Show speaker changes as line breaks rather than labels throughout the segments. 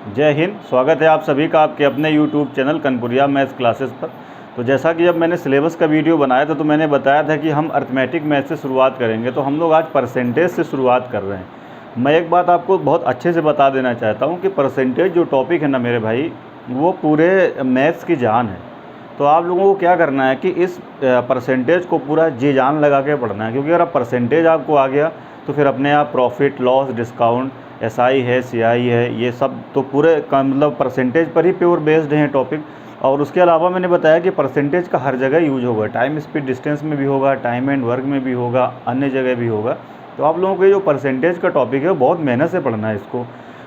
जय हिंद। स्वागत है आप सभी का आपके अपने YouTube चैनल कनपुरिया मैथ्स क्लासेस पर। तो जैसा कि जब मैंने सिलेबस का वीडियो बनाया था तो मैंने बताया था कि हम अर्थमेटिक मैथ से शुरुआत करेंगे, तो हम लोग आज परसेंटेज से शुरुआत कर रहे हैं। मैं एक बात आपको बहुत अच्छे से बता देना चाहता हूँ कि परसेंटेज जो टॉपिक है ना मेरे भाई, वो पूरे मैथ्स की जान है। तो आप लोगों को क्या करना है कि इस परसेंटेज को पूरा जी जान लगा के पढ़ना है, क्योंकि अगर आप परसेंटेज आपको आ गया तो फिर अपने आप प्रॉफिट लॉस डिस्काउंट SI है CI है, ये सब तो पूरे का मतलब परसेंटेज पर ही प्योर बेस्ड हैं टॉपिक। और उसके अलावा मैंने बताया कि परसेंटेज का हर जगह यूज होगा, टाइम स्पीड डिस्टेंस में भी होगा, टाइम एंड वर्क में भी होगा, अन्य जगह भी होगा। तो आप लोगों को जो परसेंटेज का टॉपिक है वो बहुत मेहनत से पढ़ना है इसको,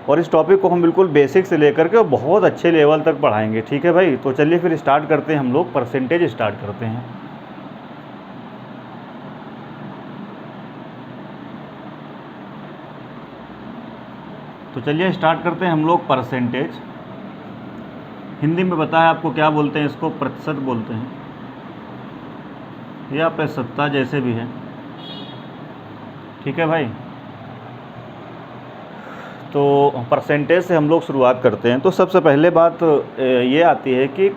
और इस टॉपिक को हम बिल्कुल बेसिक से लेकर के बहुत अच्छे लेवल तक पढ़ाएंगे। ठीक है भाई, तो चलिए फिर स्टार्ट करते हैं, हम लोग परसेंटेज स्टार्ट करते हैं। तो चलिए स्टार्ट करते हैं हम लोग परसेंटेज। हिंदी में बताया आपको क्या बोलते हैं, इसको प्रतिशत बोलते हैं या प्रतिशतता जैसे भी है। ठीक है भाई, तो परसेंटेज से हम लोग शुरुआत करते हैं। तो सबसे पहले बात ये आती है कि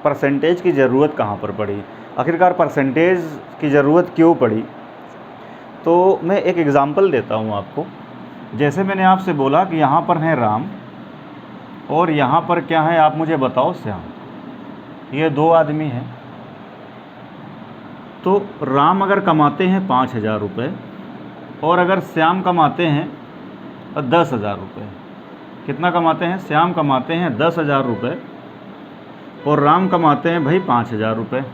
परसेंटेज की ज़रूरत कहाँ पर पड़ी, आखिरकार परसेंटेज की ज़रूरत क्यों पड़ी। तो मैं एक एग्ज़ाम्पल देता हूँ आपको। जैसे मैंने आपसे बोला कि यहाँ पर हैं राम और यहाँ पर क्या है, आप मुझे बताओ श्याम। ये दो आदमी हैं। तो राम अगर कमाते हैं 5,000 रुपये और अगर श्याम कमाते हैं 10,000 रुपये। कितना कमाते हैं? श्याम कमाते हैं 10,000 रुपये और राम कमाते हैं भाई 5,000 रुपये।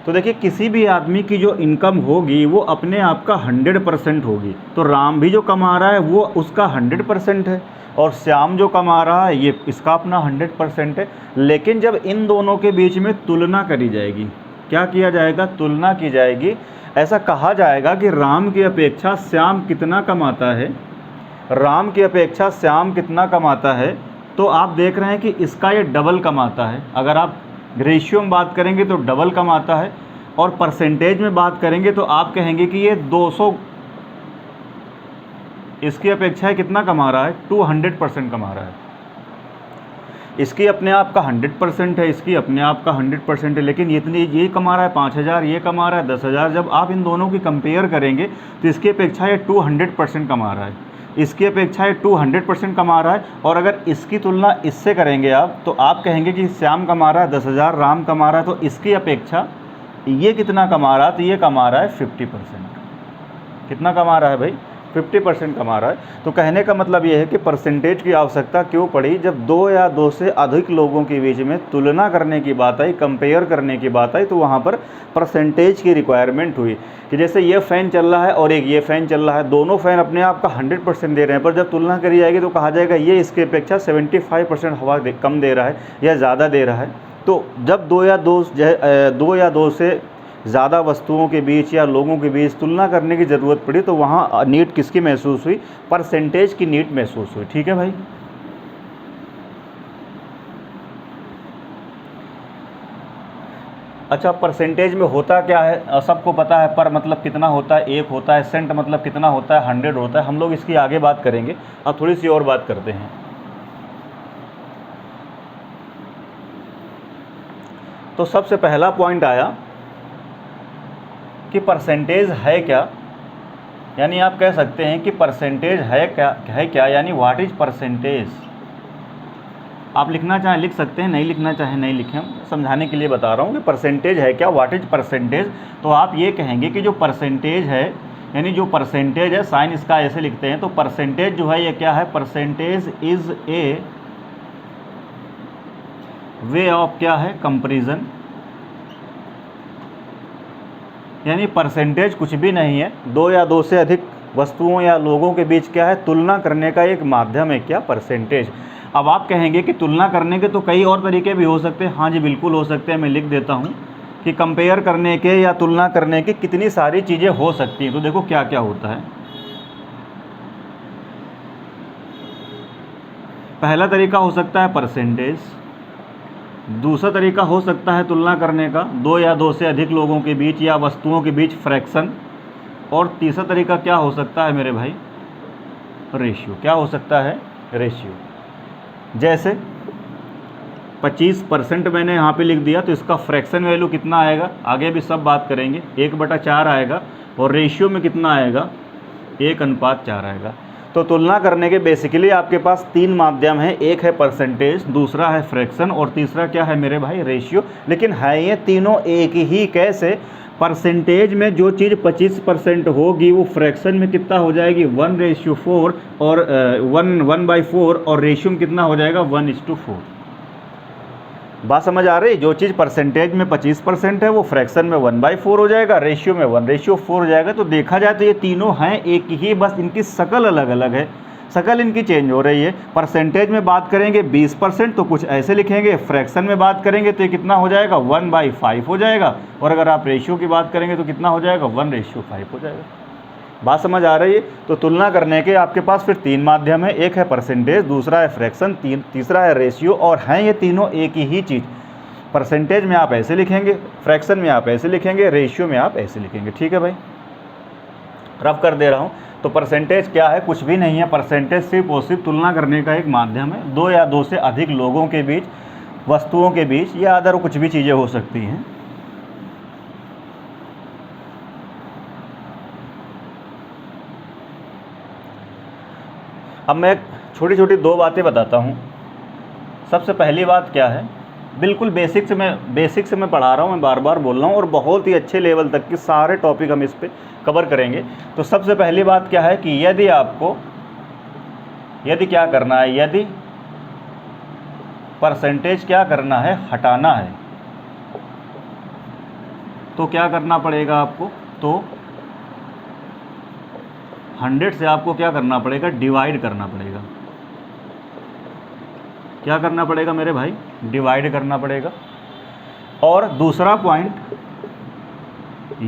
तो देखिए, किसी भी आदमी की जो इनकम होगी वो अपने आप का 100% होगी। तो राम भी जो कमा रहा है वो उसका 100% है, और श्याम जो कमा रहा है ये इसका अपना 100% है। लेकिन जब इन दोनों के बीच में तुलना करी जाएगी, क्या किया जाएगा? तुलना की जाएगी। ऐसा कहा जाएगा कि राम की अपेक्षा श्याम कितना कमाता है, राम की अपेक्षा श्याम कितना कमाता है। तो आप देख रहे हैं कि इसका ये डबल कमाता है। अगर आप रेशियो में बात करेंगे तो डबल कमाता है, और परसेंटेज में बात करेंगे तो आप कहेंगे कि ये 200 इसकी अपेक्षा कितना कमा रहा है? 200% कमा रहा है। इसकी अपने आप का 100% है, इसकी अपने आप का 100% है, लेकिन ये कमा रहा है 5,000, ये कमा रहा है 10,000। जब आप इन दोनों की कंपेयर करेंगे तो इसकी अपेक्षा ये 200% कमा रहा है, इसकी अपेक्षा ये 200% कमा रहा है। और अगर इसकी तुलना इससे करेंगे आप, तो आप कहेंगे कि श्याम कमा रहा है 10,000, राम कमा रहा है, तो इसकी अपेक्षा ये कितना कमा रहा है? तो ये कमा रहा है 50%। कितना कमा रहा है भाई? 50% कमा रहा है। तो कहने का मतलब ये है कि परसेंटेज की आवश्यकता क्यों पड़ी? जब दो या दो से अधिक लोगों के बीच में तुलना करने की बात आई, कंपेयर करने की बात आई, तो वहाँ पर परसेंटेज की रिक्वायरमेंट हुई। कि जैसे ये फ़ैन चल रहा है और एक ये फ़ैन चल रहा है, दोनों फ़ैन अपने आप का 100% दे रहे हैं, पर जब तुलना करी जाएगी तो कहा जाएगा ये इसकी अपेक्षा 75% हवा कम दे रहा है या ज़्यादा दे रहा है। तो जब दो या दो से ज़्यादा वस्तुओं के बीच या लोगों के बीच तुलना करने की ज़रूरत पड़ी, तो वहाँ नीड किसकी महसूस हुई? परसेंटेज की नीड महसूस हुई। ठीक है भाई। अच्छा, परसेंटेज में होता क्या है सबको पता है। पर मतलब कितना होता है? 1 होता है। सेंट मतलब कितना होता है? 100 होता है। हम लोग इसकी आगे बात करेंगे। अब थोड़ी सी और बात करते हैं। तो सबसे पहला पॉइंट आया कि परसेंटेज है क्या। यानी आप कह सकते हैं कि परसेंटेज है क्या, यानी व्हाट इज परसेंटेज। आप लिखना चाहें लिख सकते हैं, नहीं लिखना चाहें नहीं लिखें। समझाने के लिए बता रहा हूँ कि परसेंटेज है क्या, व्हाट इज परसेंटेज। तो आप ये कहेंगे कि जो परसेंटेज है, यानी जो परसेंटेज है, साइन इसका ऐसे लिखते हैं। तो परसेंटेज जो है ये क्या है? Percentage is a way of क्या है? कंपैरिजन। यानी परसेंटेज कुछ भी नहीं है, दो या दो से अधिक वस्तुओं या लोगों के बीच क्या है? तुलना करने का एक माध्यम है क्या? परसेंटेज। अब आप कहेंगे कि तुलना करने के तो कई और तरीके भी हो सकते हैं। हाँ जी, बिल्कुल हो सकते हैं। मैं लिख देता हूँ कि कंपेयर करने के या तुलना करने की कितनी सारी चीज़ें हो सकती हैं। तो देखो क्या क्या होता है। पहला तरीका हो सकता है परसेंटेज, दूसरा तरीका हो सकता है तुलना करने का दो या दो से अधिक लोगों के बीच या वस्तुओं के बीच, फ्रैक्शन। और तीसरा तरीका क्या हो सकता है मेरे भाई? रेशियो। क्या हो सकता है? रेशियो। जैसे 25% मैंने यहाँ पे लिख दिया, तो इसका फ्रैक्शन वैल्यू कितना आएगा, आगे भी सब बात करेंगे, 1/4 आएगा, और रेशियो में कितना आएगा, 1:4 आएगा। तो तुलना करने के बेसिकली आपके पास 3 माध्यम हैं, एक है परसेंटेज, दूसरा है फ्रैक्शन, और तीसरा क्या है मेरे भाई, रेशियो। लेकिन है ये तीनों एक ही। कैसे? परसेंटेज में जो चीज़ 25% होगी वो फ्रैक्शन में कितना हो जाएगी, 1:4, और 1/4, और रेशियो में कितना हो जाएगा, 1:4। बात समझ आ रही? जो चीज़ परसेंटेज में 25% है वो फ्रैक्शन में 1/4 हो जाएगा, रेशियो में 1:4 हो जाएगा। तो देखा जाए तो ये तीनों हैं एक ही, बस इनकी शकल अलग अलग है, शकल इनकी चेंज हो रही है। परसेंटेज में बात करेंगे 20% तो कुछ ऐसे लिखेंगे, फ्रैक्शन में बात करेंगे तो ये कितना हो जाएगा, 1/5 हो जाएगा, और अगर आप रेशियो की बात करेंगे तो कितना हो जाएगा, 1:5 हो जाएगा। बात समझ आ रही है? तो तुलना करने के आपके पास फिर 3 माध्यम है, एक है परसेंटेज, दूसरा है फ्रैक्शन, तीसरा है रेशियो, और हैं ये तीनों एक ही चीज़। परसेंटेज में आप ऐसे लिखेंगे, फ्रैक्शन में आप ऐसे लिखेंगे, रेशियो में आप ऐसे लिखेंगे। ठीक है भाई, रफ कर दे रहा हूँ। तो परसेंटेज क्या है, कुछ भी नहीं है। परसेंटेज सिर्फ और सिर्फ तुलना करने का एक माध्यम है, 2 या 2 से अधिक लोगों के बीच, वस्तुओं के बीच, या अदर कुछ भी चीज़ें हो सकती हैं। अब मैं छोटी छोटी 2 बातें बताता हूँ। सबसे पहली बात क्या है, बिल्कुल बेसिक से मैं पढ़ा रहा हूँ, मैं बार बार बोल रहा हूँ, और बहुत ही अच्छे लेवल तक के सारे टॉपिक हम इस पे कवर करेंगे। तो सबसे पहली बात क्या है कि यदि क्या करना है, यदि परसेंटेज क्या करना है, हटाना है, तो क्या करना पड़ेगा आपको, तो 100 से आपको क्या करना पड़ेगा, डिवाइड करना पड़ेगा। क्या करना पड़ेगा मेरे भाई, डिवाइड करना पड़ेगा। और दूसरा पॉइंट,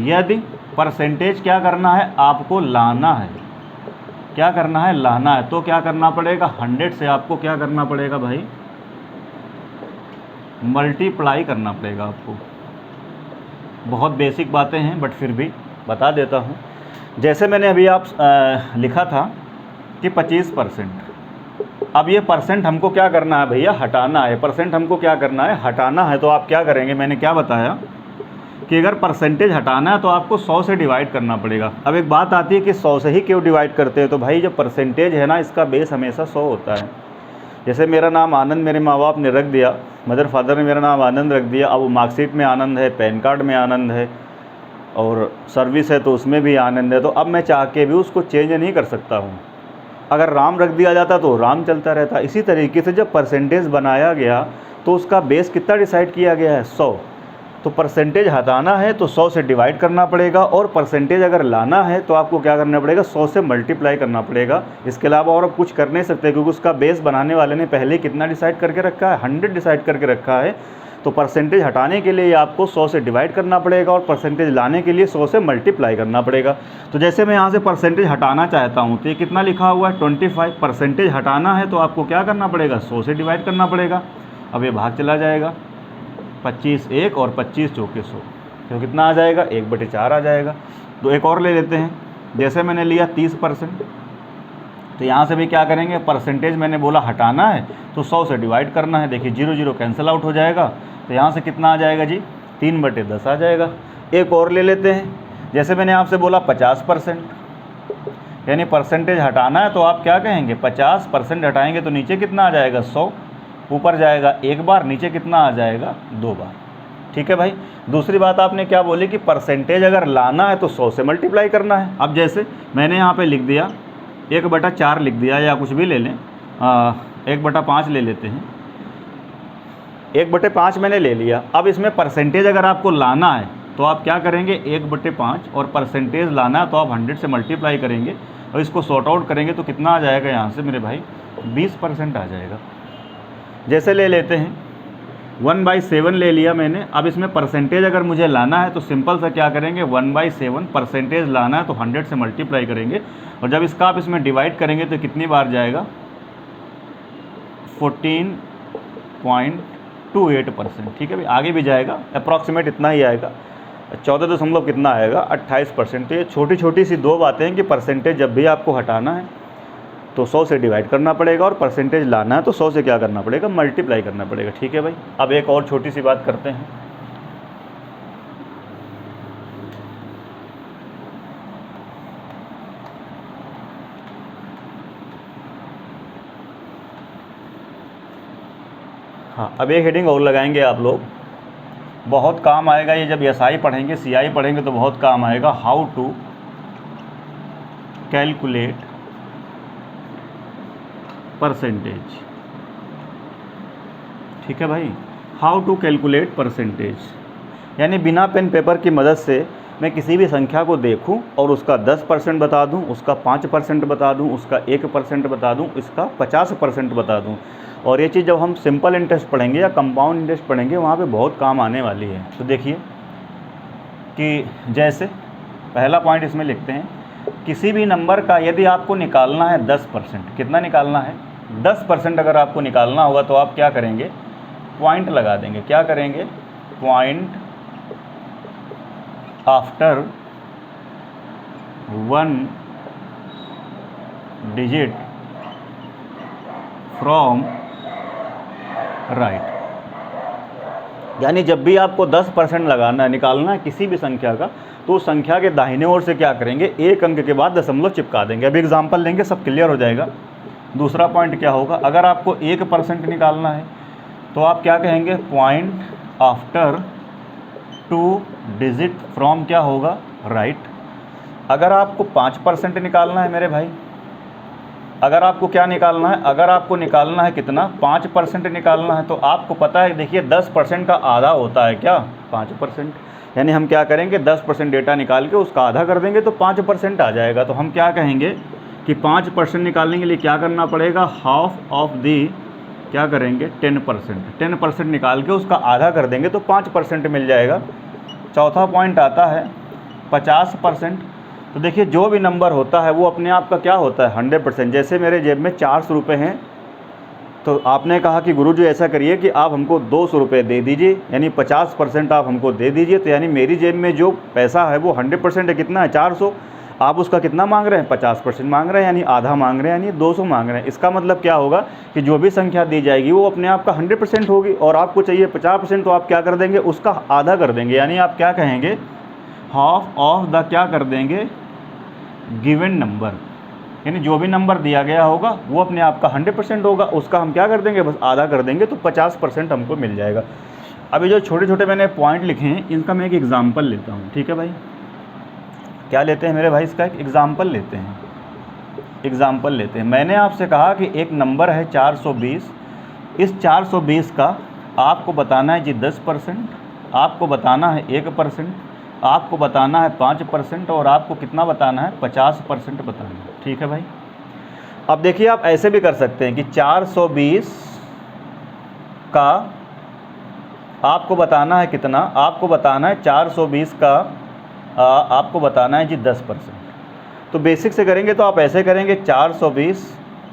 यदि परसेंटेज क्या करना है, आपको लाना है, क्या करना है, लाना है, तो क्या करना पड़ेगा, 100 से आपको क्या करना पड़ेगा भाई, मल्टीप्लाई करना पड़ेगा आपको। बहुत बेसिक बातें हैं बट फिर भी बता देता हूँ। जैसे मैंने अभी लिखा था कि 25%, अब ये परसेंट हमको क्या करना है भैया, हटाना है। परसेंट हमको क्या करना है, हटाना है। तो आप क्या करेंगे, मैंने क्या बताया कि अगर परसेंटेज हटाना है तो आपको 100 से डिवाइड करना पड़ेगा। अब एक बात आती है कि 100 से ही क्यों डिवाइड करते हैं, तो भाई जो परसेंटेज है ना, इसका बेस हमेशा 100 होता है। जैसे मेरा नाम आनंद मेरे माँ बाप ने रख दिया, मदर फादर ने मेरा नाम आनंद रख दिया, अब मार्कशीट में आनंद है, पैन कार्ड में आनंद है, और सर्विस है तो उसमें भी आनंद है। तो अब मैं चाह के भी उसको चेंज नहीं कर सकता हूँ। अगर राम रख दिया जाता तो राम चलता रहता। इसी तरीके से जब परसेंटेज बनाया गया तो उसका बेस कितना डिसाइड किया गया है, 100। तो परसेंटेज हटाना है तो 100 से डिवाइड करना पड़ेगा, और परसेंटेज अगर लाना है तो आपको क्या करना पड़ेगा, 100 से मल्टीप्लाई करना पड़ेगा। इसके अलावा और अब कुछ कर नहीं सकते, क्योंकि उसका बेस बनाने वाले ने पहले कितना डिसाइड करके रखा है, 100 डिसाइड करके रखा है। तो परसेंटेज हटाने के लिए आपको 100 से डिवाइड करना पड़ेगा, और परसेंटेज लाने के लिए 100 से मल्टीप्लाई करना पड़ेगा। तो जैसे मैं यहाँ से परसेंटेज हटाना चाहता हूँ तो ये कितना लिखा हुआ है, 25। परसेंटेज हटाना है तो आपको क्या करना पड़ेगा, 100 से डिवाइड करना पड़ेगा। अब ये भाग चला जाएगा, 25 1 और 25 चौके 100, तो कितना आ जाएगा, 1/4 आ जाएगा। तो एक और ले लेते हैं, जैसे मैंने लिया 30%, तो यहाँ से भी क्या करेंगे, परसेंटेज मैंने बोला हटाना है तो 100 से डिवाइड करना है। देखिए 0 0 कैंसिल आउट हो जाएगा, तो यहाँ से कितना आ जाएगा जी, 3/10 आ जाएगा। एक और ले लेते हैं, जैसे मैंने आपसे बोला 50%, यानी परसेंटेज हटाना है तो आप क्या कहेंगे, 50% हटाएंगे तो नीचे कितना आ जाएगा, 100, ऊपर जाएगा 1 बार, नीचे कितना आ जाएगा, 2 बार। ठीक है भाई। दूसरी बात आपने क्या बोली कि परसेंटेज अगर लाना है तो 100 से मल्टीप्लाई करना है। अब जैसे मैंने यहाँ पे लिख दिया 1/4 लिख दिया, या कुछ भी ले लें, 1/5 ले लेते हैं, 1/5 मैंने ले लिया। अब इसमें परसेंटेज अगर आपको लाना है तो आप क्या करेंगे, 1/5, और परसेंटेज लाना है तो आप 100 से मल्टीप्लाई करेंगे, और इसको सॉर्ट आउट करेंगे तो कितना आ जाएगा यहाँ से मेरे भाई, 20% आ जाएगा। जैसे ले लेते हैं 1/7 ले लिया मैंने। अब इसमें परसेंटेज अगर मुझे लाना है तो सिंपल सा क्या करेंगे, 1/7 परसेंटेज लाना है तो 100 से मल्टीप्लाई करेंगे, और जब इसका आप इसमें डिवाइड करेंगे तो कितनी बार जाएगा, 14.28%। ठीक है भाई, आगे भी जाएगा, अप्रॉक्सीमेट इतना ही आएगा, 14 कितना आएगा, 28%। तो ये छोटी छोटी सी 2 बातें हैं कि परसेंटेज जब भी आपको हटाना है तो 100 से डिवाइड करना पड़ेगा, और परसेंटेज लाना है तो 100 से क्या करना पड़ेगा, मल्टीप्लाई करना पड़ेगा। ठीक है भाई। अब एक और छोटी सी बात करते हैं। हाँ, अब एक हेडिंग और लगाएंगे आप लोग, बहुत काम आएगा ये, जब एसआई पढ़ेंगे, सीआई पढ़ेंगे तो बहुत काम आएगा। How to calculate percentage. ठीक है भाई, हाउ टू कैलकुलेट परसेंटेज, यानी बिना पेन पेपर की मदद से मैं किसी भी संख्या को देखूं और उसका 10% बता दूं, उसका 5% बता दूं, उसका 1% बता दूं, इसका 50% बता दूं। और ये चीज़ जब हम सिंपल इंटरेस्ट पढ़ेंगे या कंपाउंड इंटरेस्ट पढ़ेंगे वहाँ पे बहुत काम आने वाली है। तो देखिए कि जैसे पहला पॉइंट इसमें लिखते हैं, किसी भी नंबर का यदि आपको निकालना है 10%, कितना निकालना है, 10% अगर आपको निकालना होगा तो आप क्या करेंगे, पॉइंट लगा देंगे। क्या करेंगे, point after 1 digit from right. यानी जब भी आपको 10% लगाना है, निकालना है किसी भी संख्या का, तो उस संख्या के दाहिने ओर से क्या करेंगे, एक अंक के बाद दशमलव चिपका देंगे। अभी एग्जांपल लेंगे, सब क्लियर हो जाएगा। दूसरा पॉइंट क्या होगा, अगर आपको 1% निकालना है तो आप क्या कहेंगे, पॉइंट आफ्टर 2 डिजिट फ्रॉम क्या होगा, राइट। अगर आपको 5% निकालना है मेरे भाई, अगर आपको क्या निकालना है, अगर आपको निकालना है कितना, 5% निकालना है, तो आपको पता है, देखिए 10% का आधा होता है क्या, 5%। यानी हम क्या करेंगे, 10% डेटा निकाल के उसका आधा कर देंगे तो 5% आ जाएगा। तो हम क्या कहेंगे कि 5% निकालने के लिए क्या करना पड़ेगा, हाफ ऑफ दी क्या करेंगे, 10% निकाल के उसका आधा कर देंगे तो 5% मिल जाएगा। चौथा पॉइंट आता है 50%। तो देखिए जो भी नंबर होता है वो अपने आप का क्या होता है, 100%। जैसे मेरे जेब में 400 रुपये हैं, तो आपने कहा कि गुरुजी ऐसा करिए कि आप हमको 200 रुपये दे दीजिए, यानी 50% आप हमको दे दीजिए। तो यानी मेरी जेब में जो पैसा है वो 100% है, कितना है, 400। आप उसका कितना मांग रहे हैं, 50% मांग रहे हैं, यानी आधा मांग रहे हैं, यानी 200 मांग रहे हैं। इसका मतलब क्या होगा कि जो भी संख्या दी जाएगी वो अपने आप का 100% होगी, और आपको चाहिए 50%, तो आप क्या कर देंगे, उसका आधा कर देंगे। यानी आप क्या कहेंगे, हाफ ऑफ द क्या कर देंगे, गिवन नंबर। यानी जो भी नंबर दिया गया होगा वो अपने आप का 100% होगा, उसका हम क्या कर देंगे, बस आधा कर देंगे तो 50% हमको मिल जाएगा। अभी जो छोटे छोटे मैंने पॉइंट लिखे हैं इनका मैं एक एग्जाम्पल लेता हूँ। ठीक है भाई, क्या लेते हैं मेरे भाई, इसका एक एग्जाम्पल लेते हैं। एग्जाम्पल लेते हैं, मैंने आपसे कहा कि एक नंबर है 420। इस 420 का आपको बताना है जी 10%, आपको बताना है 1%, आपको बताना है 5%, और आपको कितना बताना है, 50% बताना है। ठीक है भाई। अब देखिए आप ऐसे भी कर सकते हैं कि 420 का आपको बताना है कितना, आपको बताना है 420 का आपको बताना है जी 10%। तो बेसिक से करेंगे तो आप ऐसे करेंगे, 420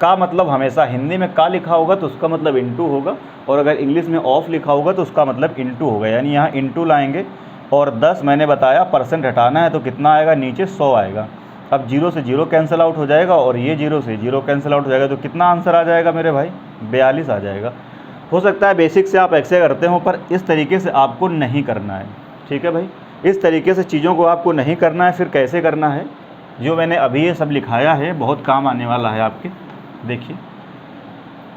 का मतलब हमेशा हिंदी में का लिखा होगा तो उसका मतलब इंटू होगा, और अगर इंग्लिश में ऑफ लिखा होगा तो उसका मतलब इंटू होगा। यानी यहाँ इंटू लाएंगे, और 10 मैंने बताया परसेंट हटाना है तो कितना आएगा, नीचे 100 आएगा। अब 0 से 0 कैंसिल आउट हो जाएगा, और ये 0 से 0 कैंसिल आउट हो जाएगा, तो कितना आंसर आ जाएगा मेरे भाई, 42 आ जाएगा। हो सकता है बेसिक से आप ऐसे करते हो, पर इस तरीके से आपको नहीं करना है। ठीक है भाई, इस तरीके से चीज़ों को आपको नहीं करना है। फिर कैसे करना है, जो मैंने अभी ये सब लिखाया है बहुत काम आने वाला है आपके। देखिए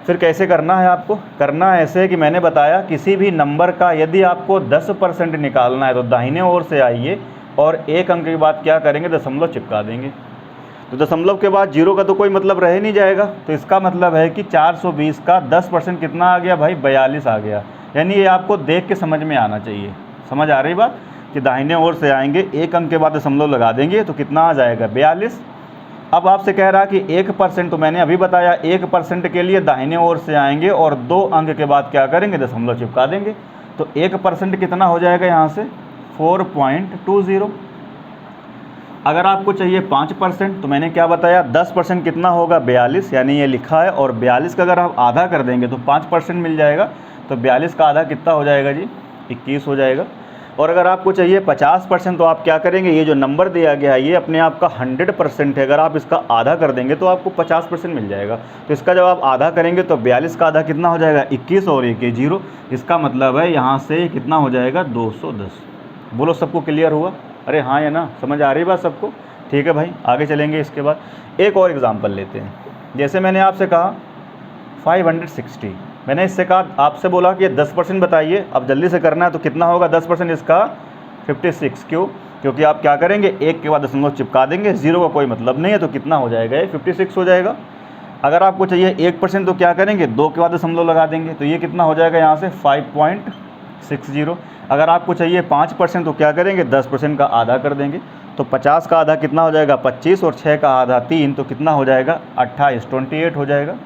फिर कैसे करना है, आपको करना है ऐसे कि मैंने बताया, किसी भी नंबर का यदि आपको 10% निकालना है तो दाहिने ओर से आइए, और एक अंक के बाद क्या करेंगे, दशमलव चिपका देंगे। तो दशमलव के बाद 0 का तो कोई मतलब रह नहीं जाएगा। तो इसका मतलब है कि 420 का 10% कितना आ गया भाई, 42 आ गया। यानी ये आपको देख के समझ में आना चाहिए। समझ आ रही बात, कि दाहिने ओर से आएंगे, एक अंक के बाद दशमलव लगा देंगे तो कितना आ जाएगा, 42। अब आपसे कह रहा कि 1%, तो मैंने अभी बताया 1% के लिए दाहिने ओर से आएंगे और 2 अंक के बाद क्या करेंगे, दशमलव चिपका देंगे। तो 1% कितना हो जाएगा यहाँ से, 4.20। अगर आपको चाहिए 5%, तो मैंने क्या बताया, 10% कितना होगा, 42। यानी ये लिखा है, और 42 का अगर आप आधा कर देंगे तो 5% मिल जाएगा। तो 42 का आधा कितना हो जाएगा जी, 21 हो जाएगा। और अगर आपको चाहिए 50% तो आप क्या करेंगे, ये जो नंबर दिया गया है ये अपने आप का 100% है, अगर आप इसका आधा कर देंगे तो आपको 50% मिल जाएगा। तो इसका जब आप आधा करेंगे तो 42 का आधा कितना हो जाएगा, 21 और एक 0। इसका मतलब है यहाँ से कितना हो जाएगा, 210। बोलो सबको क्लियर हुआ? अरे हाँ या ना, समझ आ रही बात सबको? ठीक है भाई, आगे चलेंगे। इसके बाद एक और एग्ज़ाम्पल लेते हैं। जैसे मैंने आपसे कहा 560, मैंने इससे कहा, आपसे बोला कि 10% बताइए, अब जल्दी से करना है। तो कितना होगा 10% इसका, 56। क्यों? क्योंकि आप क्या करेंगे, एक के बाद दशमलव चिपका देंगे, 0 का कोई मतलब नहीं है, तो कितना हो जाएगा, ये 56 हो जाएगा। अगर आपको चाहिए 1% तो क्या करेंगे, 2 के बाद दशमलव लगा देंगे, तो ये कितना हो जाएगा यहाँ से 5.60। अगर आपको चाहिए 5% तो क्या करेंगे, 10% का आधा कर देंगे, तो 50 का आधा कितना हो जाएगा, 25, और 6 का आधा 3, तो कितना हो जाएगा, 28, 28 हो जाएगा।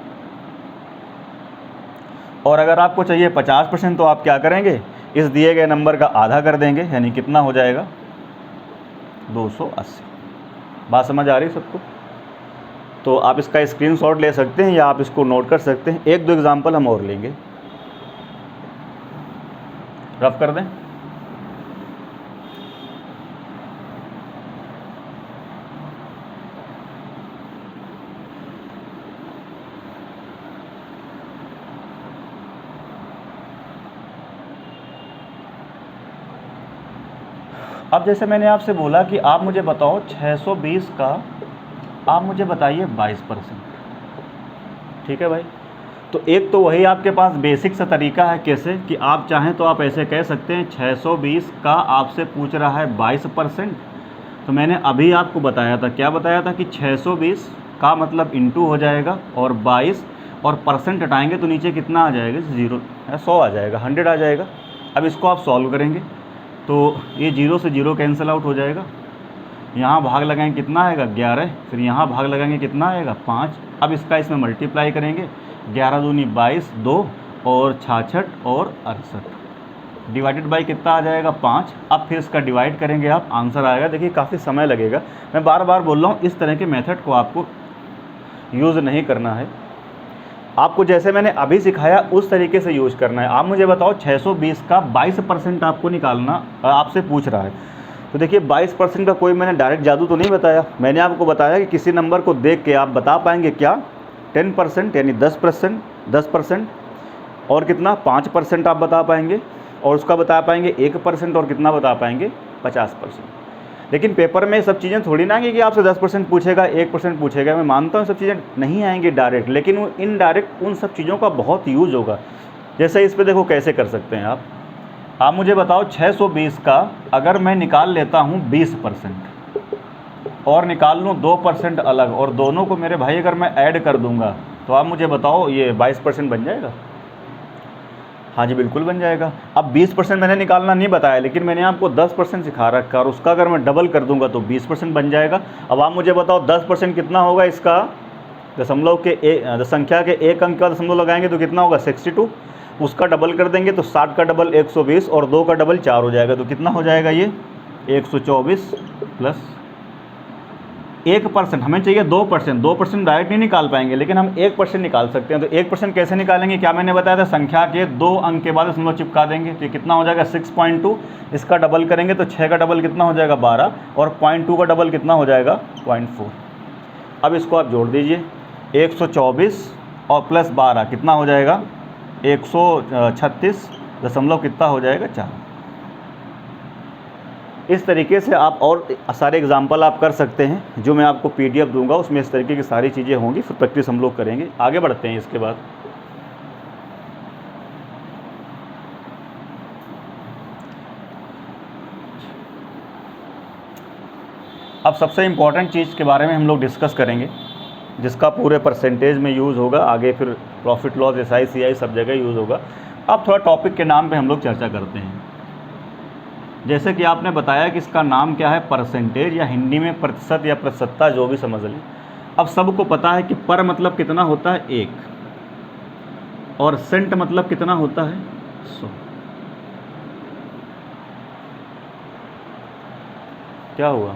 और अगर आपको चाहिए 50% तो आप क्या करेंगे, इस दिए गए नंबर का आधा कर देंगे, यानी कितना हो जाएगा, 280। बात समझ आ रही है सबको? तो आप इसका स्क्रीनशॉट ले सकते हैं या आप इसको नोट कर सकते हैं। एक दो एग्जांपल हम और लेंगे, रफ कर दें। अब जैसे मैंने आपसे बोला कि आप मुझे बताओ 620 का आप मुझे बताइए 22%। ठीक है भाई, तो एक तो वही आपके पास बेसिक सा तरीका है कैसे, कि आप चाहें तो आप ऐसे कह सकते हैं 620 का आपसे पूछ रहा है 22%। तो मैंने अभी आपको बताया था, क्या बताया था कि 620 का मतलब इंटू हो जाएगा और 22 और परसेंट हटाएंगे तो नीचे कितना आ जाएगा, 0, 100 आ जाएगा, 100 आ जाएगा। अब इसको आप सॉल्व करेंगे तो ये 0 से 0 कैंसिल आउट हो जाएगा। यहाँ भाग लगाएंगे कितना आएगा, 11, फिर यहाँ भाग लगाएंगे कितना आएगा, 5। अब इसका इसमें मल्टीप्लाई करेंगे, 11 दूनी 22, 2 और 66 और 68, डिवाइडेड बाई कितना आ जाएगा, 5। अब फिर इसका डिवाइड करेंगे आप, आंसर आएगा। देखिए काफ़ी समय लगेगा, मैं बार बार बोल रहा हूँ, इस तरह के मेथड को आपको यूज़ नहीं करना है, आपको जैसे मैंने अभी सिखाया उस तरीके से यूज़ करना है। आप मुझे बताओ 620 का 22% आपको निकालना आपसे पूछ रहा है। तो देखिए 22% का कोई मैंने डायरेक्ट जादू तो नहीं बताया, मैंने आपको बताया कि किसी नंबर को देख के आप बता पाएंगे क्या, 10% यानी 10%, और कितना 5% आप बता पाएंगे, और उसका बता पाएंगे 1%, और कितना बता पाएंगे 50%। लेकिन पेपर में सब चीज़ें थोड़ी ना आएंगी कि आपसे 10% पूछेगा, 1% पूछेगा। मैं मानता हूँ सब चीज़ें नहीं आएंगी डायरेक्ट, लेकिन वो इनडायरेक्ट उन सब चीज़ों का बहुत यूज़ होगा। जैसे इस पे देखो कैसे कर सकते हैं आप मुझे बताओ 620 का अगर मैं निकाल लेता हूँ 20% और निकाल लूँ 2% अलग, और दोनों को मेरे भाई अगर मैं ऐड कर दूँगा तो आप मुझे बताओ ये 22% बन जाएगा? हाँ जी बिल्कुल बन जाएगा। अब 20% मैंने निकालना नहीं बताया, लेकिन मैंने आपको 10% सिखा रखा, और उसका अगर मैं डबल कर दूंगा तो 20% बन जाएगा। अब आप मुझे बताओ 10% कितना होगा इसका, दशमलव के संख्या के एक अंक का दशमलव लगाएंगे तो कितना होगा, 62। उसका डबल कर देंगे तो 60 का डबल 120 और 2 का डबल 4 हो जाएगा, तो कितना हो जाएगा ये 124 प्लस 1%। हमें चाहिए 2%, 2% डायरेक्ट नहीं निकाल पाएंगे, लेकिन हम 1% निकाल सकते हैं। तो 1% कैसे निकालेंगे, क्या मैंने बताया था, संख्या के 2 अंक के बाद दशमलव चिपका देंगे, तो कितना हो जाएगा 6.2। इसका डबल करेंगे तो 6 का डबल कितना हो जाएगा 12, और 0.2 का डबल कितना हो जाएगा 0.4। अब इसको आप जोड़ दीजिए, 124 और प्लस 12 कितना हो जाएगा 136 दशमलव कितना हो जाएगा 4। इस तरीके से आप और सारे एग्जाम्पल आप कर सकते हैं, जो मैं आपको PDF दूंगा उसमें इस तरीके की सारी चीज़ें होंगी, फिर प्रैक्टिस हम लोग करेंगे। आगे बढ़ते हैं। इसके बाद अब सबसे इम्पॉर्टेंट चीज़ के बारे में हम लोग डिस्कस करेंगे, जिसका पूरे परसेंटेज में यूज़ होगा, आगे फिर प्रॉफिट लॉस SI CI सब जगह यूज़ होगा। अब थोड़ा टॉपिक के नाम पे हम लोग चर्चा करते हैं। जैसे कि आपने बताया कि इसका नाम क्या है, परसेंटेज, या हिंदी में प्रतिशत या प्रतिशतता, जो भी समझ लें। अब सबको पता है कि पर मतलब कितना होता है 1, और सेंट मतलब कितना होता है 100। क्या हुआ,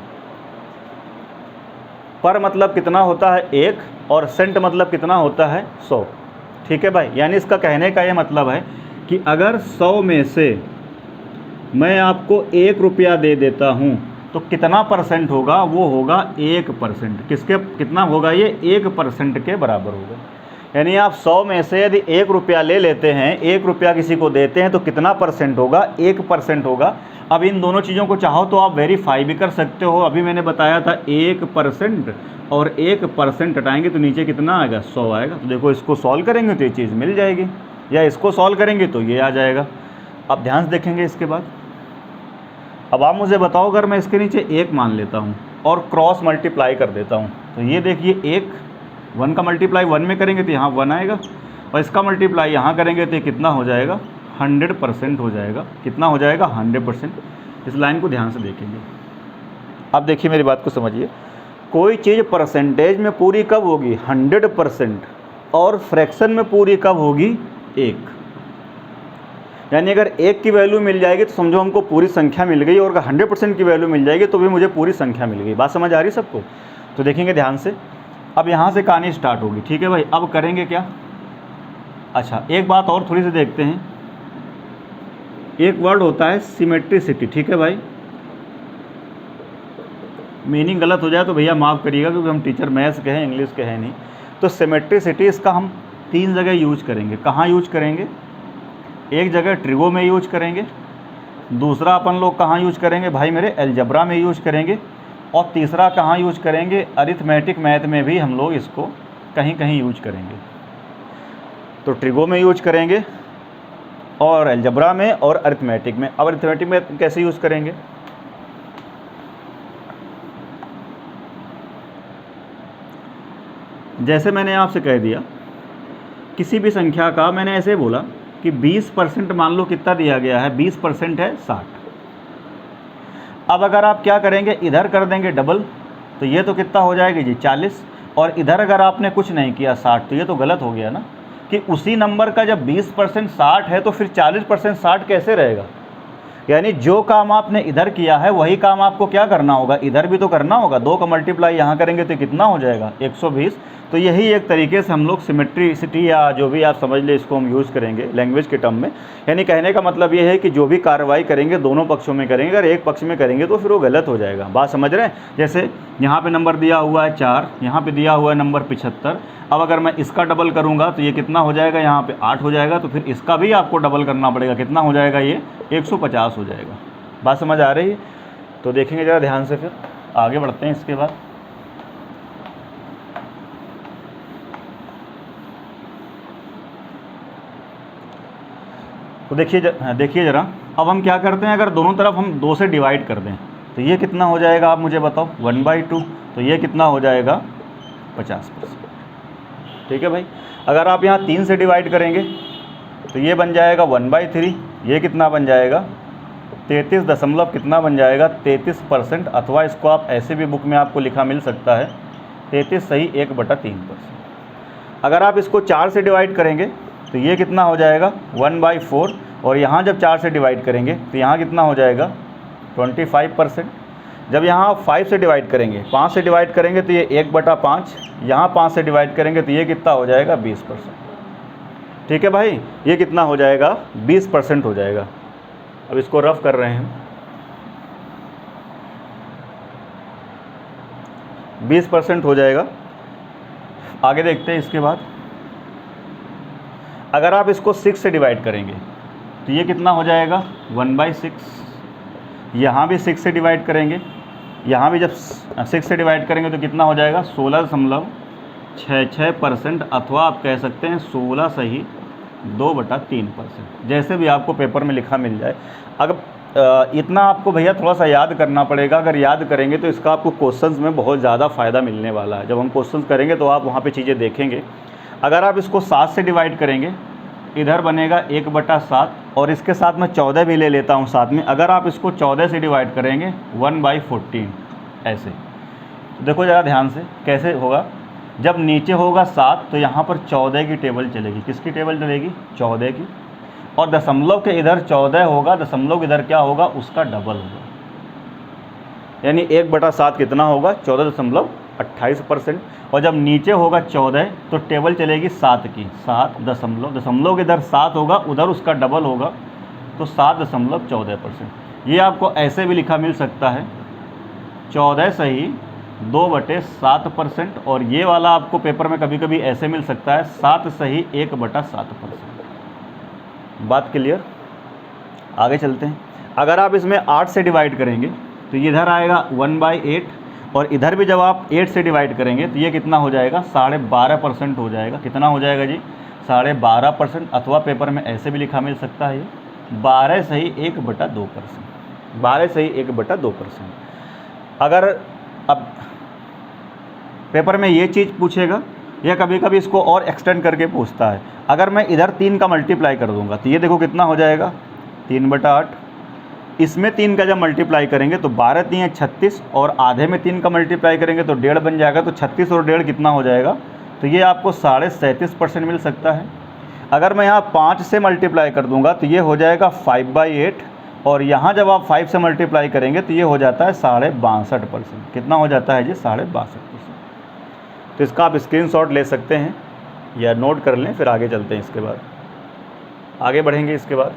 पर मतलब कितना होता है 1 और सेंट मतलब कितना होता है 100। ठीक है भाई, यानी इसका कहने का ये मतलब है कि अगर 100 में से मैं आपको 1 रुपया दे देता हूँ, तो कितना परसेंट होगा? वो होगा 1%। किसके कितना होगा? ये 1% के बराबर होगा। यानी आप 100 में से यदि 1 रुपया ले लेते हैं, 1 रुपया किसी को देते हैं, तो कितना परसेंट होगा? 1% होगा। अब इन दोनों चीज़ों को चाहो तो आप वेरीफाई भी कर सकते हो। अभी मैंने बताया था 1% और 1% हटाएंगे तो नीचे कितना आएगा? 100 आएगा। तो देखो, इसको सॉल्व करेंगे तो ये चीज़ मिल जाएगी, या इसको सॉल्व करेंगे तो ये आ जाएगा। अब ध्यान से देखेंगे इसके बाद। अब आप मुझे बताओ, अगर मैं इसके नीचे 1 मान लेता हूँ और क्रॉस मल्टीप्लाई कर देता हूँ, तो ये देखिए 1 का मल्टीप्लाई 1 में करेंगे तो यहाँ 1 आएगा, और इसका मल्टीप्लाई यहाँ करेंगे तो ये कितना हो जाएगा? 100% हो जाएगा। कितना हो जाएगा? 100%। इस लाइन को ध्यान से देखेंगे। अब देखिए, मेरी बात को समझिए। कोई चीज़ परसेंटेज में पूरी कब होगी? 100%। और फ्रैक्शन में पूरी कब होगी? 1। यानी अगर 1 की वैल्यू मिल जाएगी तो समझो हमको पूरी संख्या मिल गई, और अगर 100% की वैल्यू मिल जाएगी तो भी मुझे पूरी संख्या मिल गई। बात समझ आ रही सबको? तो देखेंगे ध्यान से। अब यहाँ से कहानी स्टार्ट होगी, ठीक है भाई। अब करेंगे क्या? अच्छा, एक बात और थोड़ी सी देखते हैं। एक वर्ड होता है सिमेट्रिसिटी, ठीक है भाई। मीनिंग गलत हो जाए तो भैया माफ़ करिएगा, क्योंकि हम टीचर मैथ्स के हैं, इंग्लिश के हैं नहीं। तो सिमेट्रिसिटी, इसका हम 3 जगह यूज करेंगे। कहाँ यूज करेंगे? एक जगह ट्रिगो में यूज करेंगे, दूसरा अपन लोग कहाँ यूज करेंगे भाई मेरे? अलजबरा में यूज करेंगे, और तीसरा कहाँ यूज करेंगे? अरिथमेटिक मैथ में भी हम लोग इसको कहीं कहीं यूज करेंगे। तो ट्रिगो में यूज करेंगे, और अलजबरा में, और अरिथमेटिक में। अब अरिथमेटिक में कैसे यूज़ करेंगे? जैसे मैंने आपसे कह दिया, किसी भी संख्या का मैंने ऐसे बोला कि 20% मान लो कितना दिया गया है? 20% है 60। अब अगर आप क्या करेंगे? इधर कर देंगे डबल, तो ये तो कितना हो जाएगी जी? 40। और इधर अगर आपने कुछ नहीं किया 60, तो ये तो गलत हो गया ना, कि उसी नंबर का जब 20% 60 है तो फिर 40% 60 कैसे रहेगा? यानी जो काम आपने इधर किया है वही काम आपको क्या करना होगा? इधर भी तो करना होगा। 2 का मल्टीप्लाई यहाँ करेंगे तो कितना हो जाएगा? 120। तो यही एक तरीके से हम लोग सिमेट्रिसिटी, या जो भी आप समझ ले, इसको हम यूज़ करेंगे लैंग्वेज के टर्म में। यानी कहने का मतलब ये है कि जो भी कार्रवाई करेंगे दोनों पक्षों में करेंगे। अगर एक पक्ष में करेंगे तो फिर वो गलत हो जाएगा। बात समझ रहे हैं? जैसे यहाँ पे नंबर दिया हुआ है 4, यहाँ पे दिया हुआ है नंबर 75। अब अगर मैं इसका डबल करूँगा तो ये कितना हो जाएगा? यहाँ पे 8 हो जाएगा। तो फिर इसका भी आपको डबल करना पड़ेगा। कितना हो जाएगा? ये 150 हो जाएगा। बात समझ आ रही है? तो देखेंगे ज़रा ध्यान से, फिर आगे बढ़ते हैं इसके बाद। तो देखिए ज़रा, अब हम क्या करते हैं? अगर दोनों तरफ हम 2 से डिवाइड कर दें तो ये कितना हो जाएगा? आप मुझे बताओ। 1/2। तो ये कितना हो जाएगा? 50%। ठीक है भाई। अगर आप यहाँ 3 से डिवाइड करेंगे तो ये बन जाएगा 1/3। ये कितना बन जाएगा? 33 दशमलव कितना बन जाएगा? 33%। अथवा इसको आप ऐसे भी बुक में आपको लिखा मिल सकता है 33 सही 1/3%। अगर आप इसको 4 से डिवाइड करेंगे तो ये कितना हो जाएगा? 1/4। और यहाँ जब 4 से डिवाइड करेंगे तो यहाँ कितना हो जाएगा? 25%। जब यहाँ 5 से डिवाइड करेंगे, 5 से डिवाइड करेंगे तो ये 1/5। यहाँ 5 से डिवाइड करेंगे तो ये कितना हो जाएगा? 20%। ठीक है भाई, ये कितना हो जाएगा? 20% हो जाएगा। अब इसको रफ कर रहे हैं। 20% हो जाएगा। आगे देखते हैं इसके बाद। अगर आप इसको 6 से डिवाइड करेंगे तो ये कितना हो जाएगा? 1/6। यहाँ भी 6 से डिवाइड करेंगे, यहाँ भी जब 6 से डिवाइड करेंगे तो कितना हो जाएगा? 16.66%। अथवा आप कह सकते हैं 16 सही 2/3%। जैसे भी आपको पेपर में लिखा मिल जाए। अगर इतना आपको भैया थोड़ा सा याद करना पड़ेगा। अगर याद करेंगे तो इसका आपको क्वेश्चंस में बहुत ज़्यादा फ़ायदा मिलने वाला है। जब हम क्वेश्चंस करेंगे तो आप वहाँ पे चीज़ें देखेंगे। अगर आप इसको 7 से डिवाइड करेंगे, इधर बनेगा 1/7, और इसके साथ मैं 14 भी ले लेता हूँ साथ में। अगर आप इसको 14 से डिवाइड करेंगे 1/14 ऐसे। देखो ज़रा ध्यान से कैसे होगा। जब नीचे होगा 7 तो यहाँ पर 14 की टेबल चलेगी। किसकी टेबल चलेगी? 14 की। और दशमलव के इधर 14 होगा, दशमलव इधर क्या होगा? उसका डबल होगा। यानी 1/7 कितना होगा? 14.28%। और जब नीचे होगा 14 तो टेबल चलेगी 7 की। 7 दशमलव, दशमलव के इधर 7 होगा, उधर उसका डबल होगा तो 7.14%। ये आपको ऐसे भी लिखा मिल सकता है 14 सही 2/7%, और ये वाला आपको पेपर में कभी कभी ऐसे मिल सकता है 7 सही 1/7%। बात क्लियर? आगे चलते हैं। अगर आप इसमें 8 से डिवाइड करेंगे तो ये इधर आएगा 1/8, और इधर भी जब आप 8 से डिवाइड करेंगे तो ये कितना हो जाएगा 12.5% हो जाएगा। कितना हो जाएगा जी 12.5%, अथवा पेपर में ऐसे भी लिखा मिल सकता है 12 सही 1/2%। 12 सही 1/2%। अगर अब पेपर में ये चीज़ पूछेगा या कभी कभी इसको और एक्सटेंड करके पूछता है, अगर मैं इधर 3 का मल्टीप्लाई कर दूंगा तो ये देखो कितना हो जाएगा 3/8। इसमें 3 का जब मल्टीप्लाई करेंगे तो 12 3 36, और आधे में 3 का मल्टीप्लाई करेंगे तो 1.5 बन जाएगा। तो 36 और 1.5 कितना हो जाएगा, तो ये आपको 37.5% मिल सकता है। अगर मैं यहाँ 5 से मल्टीप्लाई कर दूंगा तो ये हो जाएगा 5/8, और यहाँ जब आप 5 से मल्टीप्लाई करेंगे तो ये हो जाता है 62.5%। कितना हो जाता है जी 62.5%। तो इसका आप स्क्रीनशॉट ले सकते हैं या नोट कर लें, फिर आगे चलते हैं। इसके बाद आगे बढ़ेंगे। इसके बाद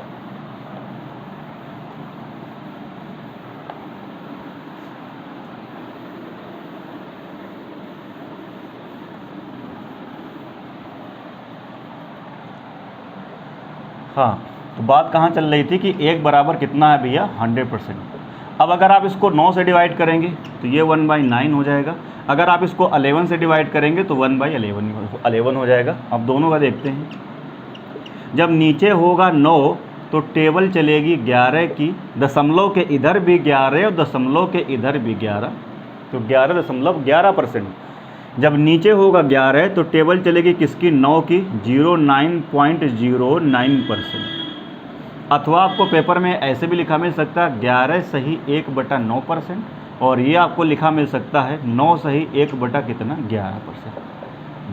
हाँ, तो बात कहाँ चल रही थी कि 1 बराबर कितना है भैया 100%। अब अगर आप इसको 9 से डिवाइड करेंगे तो ये 1/9 हो जाएगा। अगर आप इसको 11 से डिवाइड करेंगे तो 1/11 हो जाएगा। अब दोनों का देखते हैं। जब नीचे होगा 9 तो टेबल चलेगी 11 की, दशमलव के इधर भी 11 और दशमलव के इधर भी 11, तो 11.11%। जब नीचे होगा 11 तो टेबल चलेगी किसकी 9 की 09.09%। अथवा आपको पेपर में ऐसे भी लिखा मिल सकता है 11 सही 1/9%, और ये आपको लिखा मिल सकता है 9 सही 1/11%।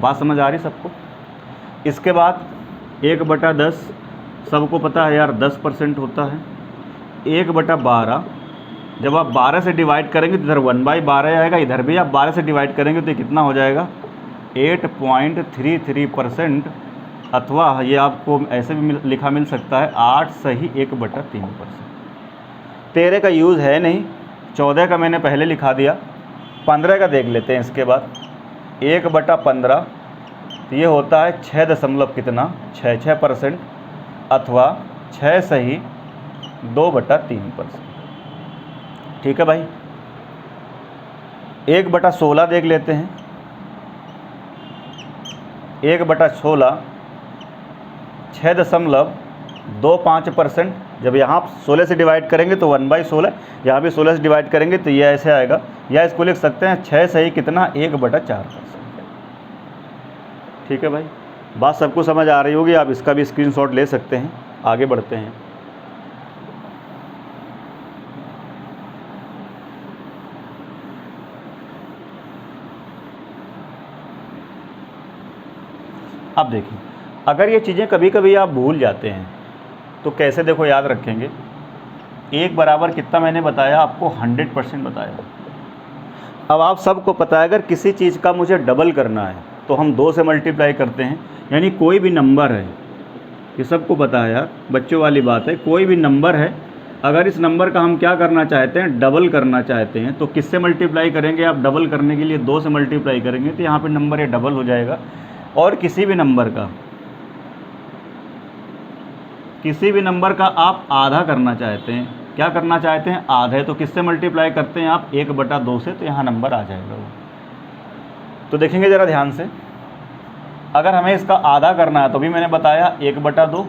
बात समझ आ रही सबको? इसके बाद 1/10 सबको पता है यार 10% होता है। 1/12 जब आप 12 से डिवाइड करेंगे तो इधर 1/12 आएगा, इधर भी आप 12 से डिवाइड करेंगे तो कितना हो जाएगा 8.33%। अथवा ये आपको ऐसे भी लिखा मिल सकता है 8 सही 1/3%। 13 का यूज़ है नहीं, 14 का मैंने पहले लिखा दिया। 15 का देख लेते हैं। इसके बाद 1/15 तो ये होता है 6% अथवा 6 सही 2/3%। ठीक है भाई। 1/16 देख लेते हैं। 1/16 6.25%। जब यहाँ आप 16 से डिवाइड करेंगे तो 1/16, यहाँ भी 16 से डिवाइड करेंगे तो ये ऐसे आएगा, या इसको लिख सकते हैं 6 सही कितना 1/4%। ठीक है भाई, बात सबको समझ आ रही होगी। आप इसका भी स्क्रीनशॉट ले सकते हैं। आगे बढ़ते हैं। अब देखिए, अगर ये चीज़ें कभी कभी आप भूल जाते हैं तो कैसे देखो याद रखेंगे। 1 बराबर कितना मैंने बताया आपको 100% बताया। अब आप सबको पता है अगर किसी चीज़ का मुझे डबल करना है तो हम 2 से मल्टीप्लाई करते हैं। यानी कोई भी नंबर है, ये सबको पता है यार, बच्चों वाली बात है। कोई भी नंबर है, अगर इस नंबर का हम क्या करना चाहते हैं डबल करना चाहते हैं तो किससे मल्टीप्लाई करेंगे आप? डबल करने के लिए 2 से मल्टीप्लाई करेंगे तो यहाँ पे नंबर ये डबल हो जाएगा। और किसी भी नंबर का आप आधा करना चाहते हैं, क्या करना चाहते हैं आधे, तो किससे मल्टीप्लाई करते हैं आप 1/2 से, तो यहाँ नंबर आ जाएगा वो। तो देखेंगे ज़रा ध्यान से, अगर हमें इसका आधा करना है तो भी मैंने बताया 1/2,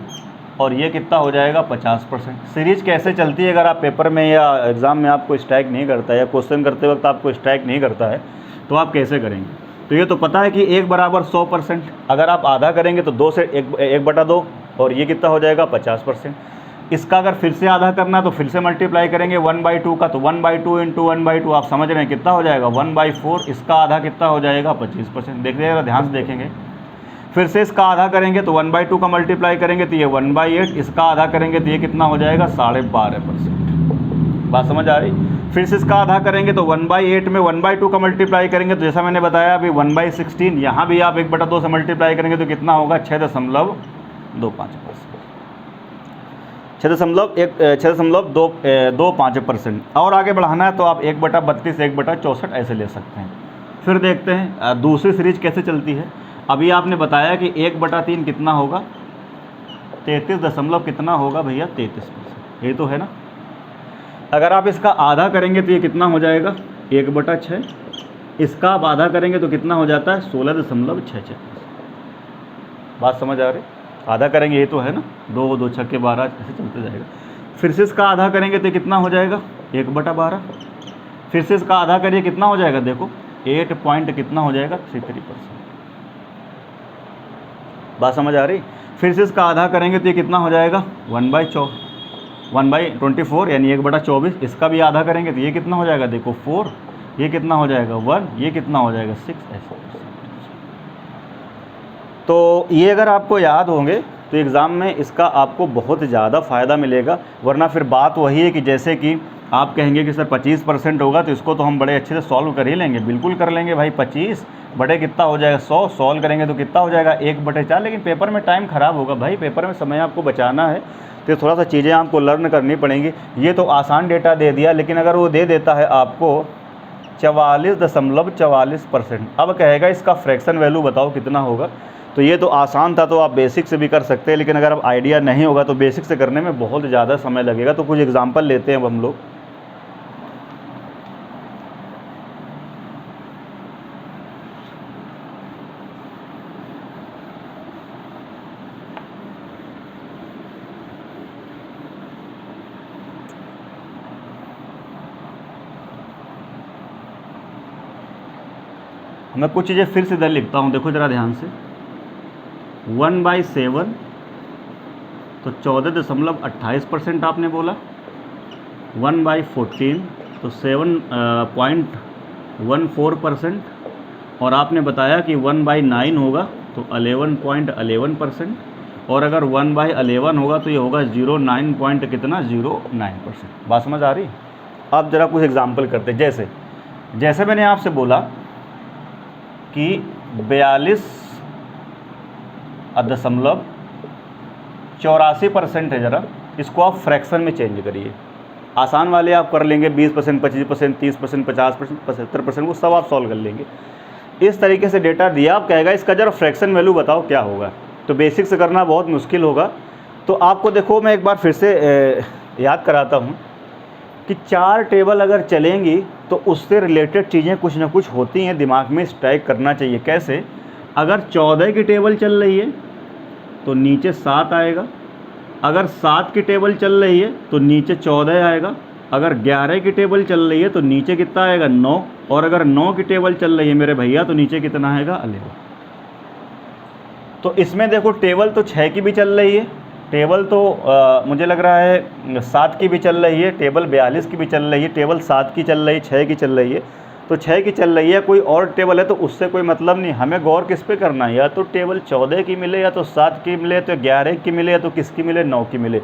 और ये कितना हो जाएगा 50%। सीरीज कैसे चलती है, अगर आप पेपर में या एग्ज़ाम में आपको स्ट्राइक नहीं करता है या क्वेश्चन करते वक्त आपको स्ट्राइक नहीं करता है तो आप कैसे करेंगे? तो ये तो पता है कि 1 बराबर 100%। अगर आप आधा करेंगे तो 2 से 1/2, और ये कितना हो जाएगा 50%। इसका अगर फिर से आधा करना है तो फिर से मल्टीप्लाई करेंगे 1/2 का, तो 1/2 इंटू 1/2 आप समझ रहे हैं कितना हो जाएगा 1/4। इसका आधा कितना हो जाएगा 25%। देख रहे ध्यान से देखेंगे। फिर से इसका आधा करेंगे तो 1/2 का मल्टीप्लाई करेंगे तो ये 1/8। इसका आधा करेंगे तो ये कितना हो जाएगा 12.5%। बात समझ आ रही? फिर से इसका आधा करेंगे तो 1/8 में 1/2 का मल्टीप्लाई करेंगे तो जैसा मैंने बताया अभी 1/16। यहाँ भी आप 1/2 से मल्टीप्लाई करेंगे तो कितना होगा 6.25%। 6.25%। और आगे बढ़ाना है तो आप 1/32 1/64 ऐसे ले सकते हैं। फिर देखते हैं दूसरी सीरीज कैसे चलती है। अभी आपने बताया कि 1/3 कितना होगा, 33 दशमलव कितना होगा भैया, 33%। ये तो है ना। अगर आप इसका आधा करेंगे तो ये कितना हो जाएगा, 1/6। इसका आप आधा करेंगे तो कितना हो जाता है, 16.66। बात समझ आ रही, आधा करेंगे ये तो है ना, 2 2 6 12 ऐसे चलते जाएगा। फिर से इसका आधा करेंगे तो कितना हो जाएगा, 1/12। फिर से इसका आधा करिए कितना हो जाएगा, देखो 8 पॉइंट कितना हो जाएगा, 33%। बात समझ आ रही। फिर से इसका आधा करेंगे तो ये कितना हो जाएगा, 1/24 यानी 1/24। इसका भी आधा करेंगे तो ये कितना हो जाएगा, देखो 4, ये कितना हो जाएगा 1, ये कितना हो जाएगा 6 ऐसे। तो ये अगर आपको याद होंगे तो एग्ज़ाम में इसका आपको बहुत ज़्यादा फ़ायदा मिलेगा। वरना फिर बात वही है कि जैसे कि आप कहेंगे कि सर 25% होगा तो इसको तो हम बड़े अच्छे से सॉल्व कर ही लेंगे। बिल्कुल कर लेंगे भाई, 25 बटे कितना हो जाएगा 100, सॉल्व करेंगे तो कितना हो जाएगा 1/4। लेकिन पेपर में टाइम ख़राब होगा भाई, पेपर में समय आपको बचाना है तो थोड़ा सा चीज़ें आपको लर्न करनी पड़ेंगी। ये तो आसान डेटा दे दिया, लेकिन अगर वो दे देता है आपको 44.44%, अब कहेगा इसका फ्रैक्शन वैल्यू बताओ कितना होगा। तो ये तो आसान था, तो आप बेसिक से भी कर सकते हैं। लेकिन अगर आप आइडिया नहीं होगा तो बेसिक से करने में बहुत ज़्यादा समय लगेगा। तो कुछ एग्जांपल लेते हैं अब हम लोग। मैं कुछ चीज़ें फिर से इधर लिखता हूँ, देखो ज़रा ध्यान से। 1/7 तो 14.28% आपने बोला। 1/14 तो 7.14%। और आपने बताया कि 1/9 होगा तो 11.11%। और अगर 1/11 होगा तो ये होगा 09 पॉइंट कितना, 09%। बात समझ आ रही। अब ज़रा कुछ एग्जाम्पल करते हैं। जैसे मैंने आपसे बोला कि 42.84% है, ज़रा इसको आप फ्रैक्शन में चेंज करिए। आसान वाले आप कर लेंगे, 20%, 25%, 30%, 50%, 75%, वो सब आप सॉल्व कर लेंगे। इस तरीके से डेटा दिया, आप कहेगा इसका ज़रा फ्रैक्शन वैल्यू बताओ क्या होगा। तो बेसिक से करना बहुत मुश्किल होगा। तो आपको देखो मैं एक बार फिर से याद कराता हूँ कि 4 टेबल अगर चलेंगी तो उससे रिलेटेड चीज़ें कुछ ना कुछ होती हैं, दिमाग में स्ट्राइक करना चाहिए। कैसे, अगर 14 की टेबल चल रही है तो नीचे 7 आएगा। अगर 7 की टेबल चल रही है तो नीचे 14 आएगा। अगर 11 की टेबल चल रही है तो नीचे कितना आएगा, 9। और अगर 9 की टेबल चल रही है मेरे भैया तो नीचे कितना आएगा, 11। तो इसमें देखो टेबल तो 6 की भी चल रही है, टेबल तो मुझे लग रहा है 7 की भी चल रही है, टेबल 42 की भी चल रही है, टेबल 7 की चल रही है, 6 की चल रही है। तो 6 की चल रही है, कोई और टेबल है तो उससे कोई मतलब नहीं। हमें गौर किस पे करना है, या तो टेबल 14 की मिले, या तो 7 की मिले, तो 11 की मिले, या तो किसकी मिले, 9 की मिले।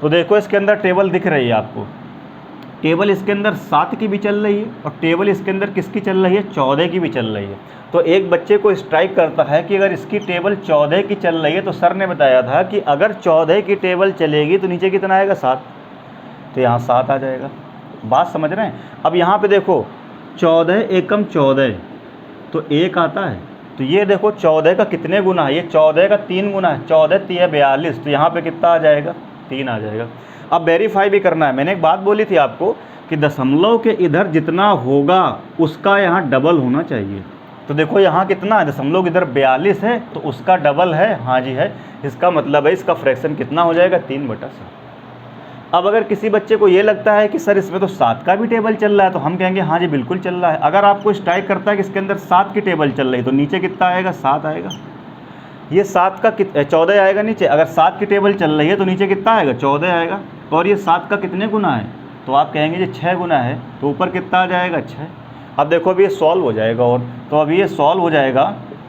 तो देखो इसके अंदर टेबल दिख रही है आपको, टेबल इसके अंदर 7 की भी चल रही है और टेबल इसके अंदर किसकी चल रही है, 14 की भी चल रही है। तो एक बच्चे को स्ट्राइक करता है कि अगर इसकी टेबल 14 की चल रही है तो सर ने बताया था कि अगर 14 की टेबल चलेगी तो नीचे कितना आएगा, 7। तो यहाँ 7 आ जाएगा। बात समझ रहे हैं। अब यहाँ पे देखो 14 एकम 14 तो 1 आता है। तो ये देखो 14 का कितने गुना है, ये 14 का 3 गुना है। 14 3 42, तो यहाँ पे कितना आ जाएगा, 3 आ जाएगा। अब वेरीफाई भी करना है। मैंने एक बात बोली थी आपको कि दशमलव के इधर जितना होगा उसका यहाँ डबल होना चाहिए। तो देखो यहाँ कितना है, दशमलव इधर 42 है तो उसका डबल है, हाँ जी है। इसका मतलब है इसका फ्रैक्शन कितना हो जाएगा, 3/7। अब अगर किसी बच्चे को ये लगता है कि सर इसमें तो 7 का भी टेबल चल रहा है, तो हम कहेंगे हाँ जी बिल्कुल चल रहा है। अगर आपको स्ट्राइक करता है कि इसके अंदर 7 की टेबल चल रही है तो नीचे कितना आएगा, 7 आएगा। ये 7 का 14 आएगा नीचे। अगर 7 की टेबल चल रही है तो नीचे कितना आएगा, 14 आएगा। और ये 7 का कितने गुना है, तो आप कहेंगे ये 6 गुना है, तो ऊपर कितना आ जाएगा, 6। अब देखो अभी ये सॉल्व हो जाएगा, और तो अभी ये सॉल्व हो जाएगा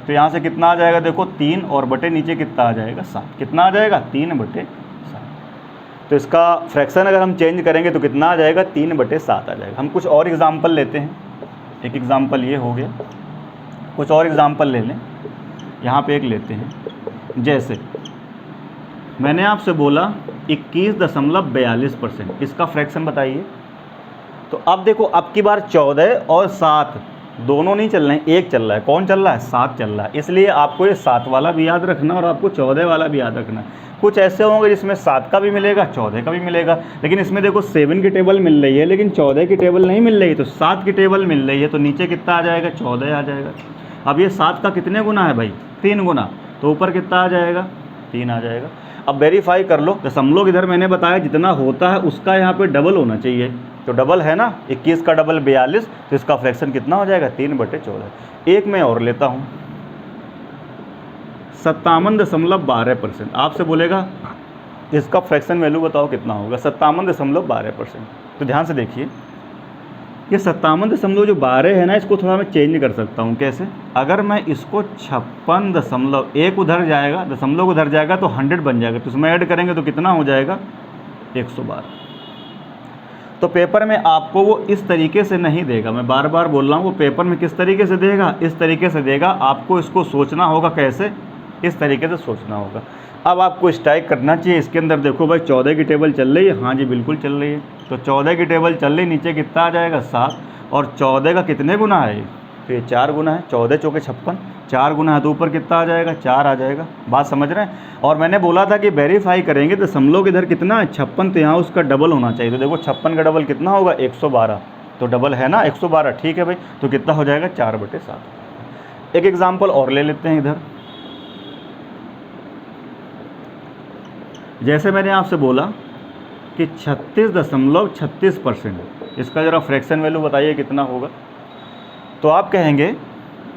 तो यहाँ से कितना आ जाएगा, देखो 3 और बटे नीचे कितना आ जाएगा, 7। कितना आ जाएगा, 3/7। तो इसका फ्रैक्शन अगर हम चेंज करेंगे तो कितना आ जाएगा, 3/7 आ जाएगा। हम कुछ और एग्जाम्पल लेते हैं। एक एग्ज़ाम्पल ये हो गया, कुछ और एग्ज़ाम्पल ले लें। यहाँ पे एक लेते हैं। जैसे मैंने आपसे बोला 21.42%। इसका फ्रैक्शन बताइए। तो अब देखो, अब की बार 14 और 7 दोनों नहीं चल रहे हैं, एक चल रहा है। कौन चल रहा है? 7 चल रहा है। इसलिए आपको ये 7 वाला भी याद रखना और आपको 14 वाला भी याद रखना। कुछ ऐसे होंगे जिसमें 7 का भी मिलेगा, 14 का भी मिलेगा, लेकिन इसमें देखो 7 की टेबल मिल रही है लेकिन 14 की टेबल नहीं मिल रही, तो 7 की टेबल मिल रही है, तो नीचे कितना आ जाएगा? 14 आ जाएगा। अब ये 7 का कितने गुना है भाई? 3 गुना, तो ऊपर कितना आ जाएगा? 3 आ जाएगा। अब वेरीफाई कर लो, दशमलव इधर मैंने बताया जितना होता है उसका यहाँ पे डबल होना चाहिए, तो डबल है ना, 21 का डबल 42, तो इसका फ्रैक्शन कितना हो जाएगा? 3/14। एक मैं और लेता हूँ, 57.12%। आपसे बोलेगा इसका फ्रैक्शन वैल्यू बताओ कितना होगा? 57.12%। तो ध्यान से देखिए, ये 57.12 है ना, इसको थोड़ा मैं चेंज कर सकता हूँ। कैसे? अगर मैं इसको 56 उधर जाएगा, दशमलव उधर जाएगा तो 100 बन जाएगा, तो इसमें ऐड करेंगे तो कितना हो जाएगा? 112। तो पेपर में आपको वो इस तरीके से नहीं देगा, मैं बार बार बोल रहा हूँ, वो पेपर में किस तरीके से देगा? इस तरीके से देगा। आपको इसको सोचना होगा कैसे? इस तरीके से सोचना होगा। अब आपको स्ट्राइक करना चाहिए। इसके अंदर देखो भाई, 14 की टेबल चल रही है, हाँ जी बिल्कुल चल रही है, तो 14 की टेबल चल रही, नीचे कितना आ जाएगा? 7, और 14 का कितने गुना है? तो ये 4 गुना है, 14 चौके 56, 4 गुना है, तो ऊपर कितना आ जाएगा? 4 आ जाएगा। बात समझ रहे हैं? और मैंने बोला था कि वेरीफाई करेंगे तो दशमलव इधर कितना है? 56, तो यहाँ उसका डबल होना चाहिए। तो देखो 56 का डबल कितना होगा? 112, तो डबल है ना 112, ठीक है भाई, तो कितना हो जाएगा? 4/7। एक एग्जाम्पल और ले लेते हैं इधर। जैसे मैंने आपसे बोला कि 36.36%, इसका ज़रा फ्रैक्शन वैल्यू बताइए कितना होगा? तो आप कहेंगे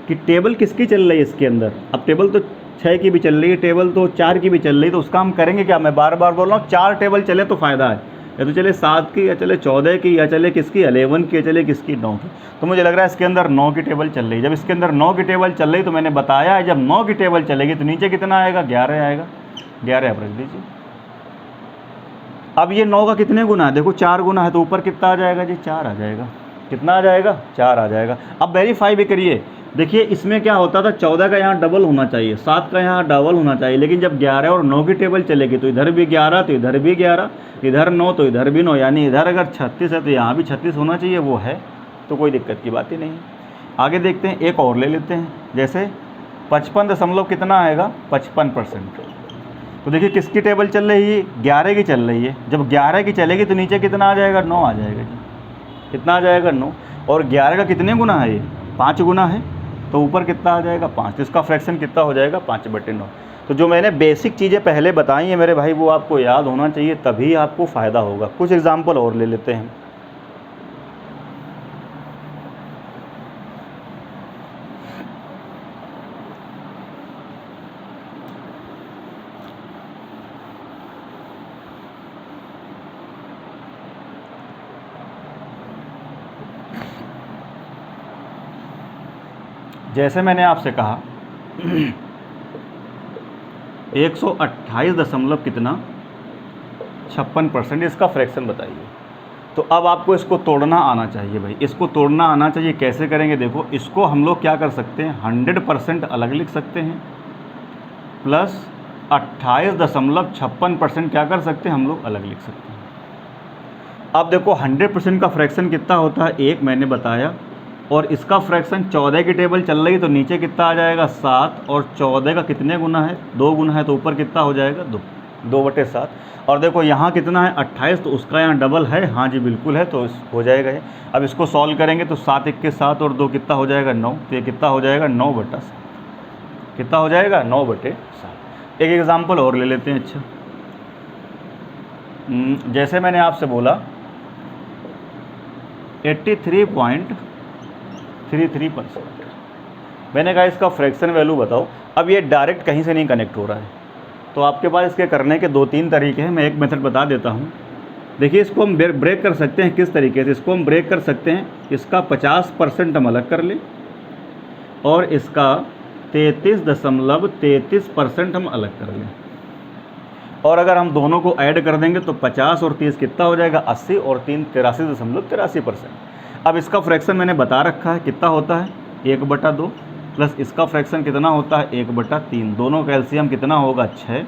कि टेबल किसकी चल रही है इसके अंदर? अब टेबल तो 6 की भी चल रही है, टेबल तो 4 की भी चल रही है, तो उसका हम करेंगे क्या? मैं बार बार बोल रहा हूँ, 4 टेबल चले तो फ़ायदा है, या तो चले 7 की, या चले 14 की, या चले किसकी 11 की, या चले किसकी 9 की। तो मुझे लग रहा है इसके अंदर 9 की टेबल चल रही है। जब इसके अंदर 9 की टेबल चल रही तो मैंने बताया है, जब 9 की टेबल चलेगी तो नीचे कितना आएगा? 11 आएगा। 11 आप रख दीजिए। अब ये 9 का कितने गुना है? देखो 4 गुना है, तो ऊपर कितना आ जाएगा जी? 4 आ जाएगा। कितना आ जाएगा? 4 आ जाएगा। अब वेरीफाई भी करिए। देखिए इसमें क्या होता था, 14 का यहाँ डबल होना चाहिए, 7 का यहाँ डबल होना चाहिए, लेकिन जब 11 और 9 की टेबल चलेगी तो इधर भी 11 तो इधर भी 11, इधर 9 तो इधर भी 9, यानी इधर अगर 36 है तो यहाँ भी 36 होना चाहिए, वो है, तो कोई दिक्कत की बात ही नहीं है। आगे देखते हैं, एक और ले लेते हैं। जैसे 55 दशमलव कितना आएगा? 55%। तो देखिए किसकी टेबल चल रही है? 11 की चल रही है। जब 11 की चलेगी तो नीचे कितना आ जाएगा? 9 आ जाएगा जी। कितना आ जाएगा? 9। और 11 का कितने गुना है? ये 5 गुना है, तो ऊपर कितना आ जाएगा? 5। तो इसका फ्रैक्शन कितना हो जाएगा? 5/9। तो जो मैंने बेसिक चीज़ें पहले बताई हैं मेरे भाई, वो आपको याद होना चाहिए, तभी आपको फ़ायदा होगा। कुछ एग्जाम्पल और ले लेते हैं। जैसे मैंने आपसे कहा 128 दशमलव कितना 56%, इसका फ्रैक्शन बताइए। तो अब आपको इसको तोड़ना आना चाहिए भाई, इसको तोड़ना आना चाहिए। कैसे करेंगे? देखो इसको हम लोग क्या कर सकते हैं, 100% अलग लिख सकते हैं, प्लस 28.56% क्या कर सकते हैं हम लोग अलग लिख सकते हैं। अब देखो 100% का फ्रैक्शन कितना होता है? 1 मैंने बताया, और इसका फ्रैक्शन 14 की टेबल चल रही है तो नीचे कितना आ जाएगा? 7, और 14 का कितने गुना है? 2 गुना है, तो ऊपर कितना हो जाएगा? 2/7। और देखो यहाँ कितना है? 28, तो उसका यहाँ डबल है, हाँ जी बिल्कुल है, तो हो जाएगा ये। अब इसको सॉल्व करेंगे तो 7 1 के 7 और 2 कितना हो जाएगा? 9, तो ये कितना हो जाएगा? 9/7। कितना हो जाएगा? 9/7। एक एग्जाम्पल और ले लेते हैं। अच्छा, जैसे मैंने आपसे बोला 83.33%, मैंने कहा इसका फ्रैक्शन वैल्यू बताओ। अब ये डायरेक्ट कहीं से नहीं कनेक्ट हो रहा है, तो आपके पास इसके करने के 2-3 तरीके हैं। मैं एक मेथड बता देता हूँ। देखिए इसको हम ब्रेक कर सकते हैं। किस तरीके से इसको हम ब्रेक कर सकते हैं? इसका 50% हम अलग कर लें, और इसका 33.33% हम अलग कर लें, और अगर हम दोनों को ऐड कर देंगे तो 50 और 30 कितना हो जाएगा? 80, और 3 83.83%। अब इसका फ्रैक्शन मैंने बता रखा है, कितना होता है? 1/2, प्लस इसका फ्रैक्शन कितना होता है? 1/3। दोनों का एलसीएम कितना होगा? 6,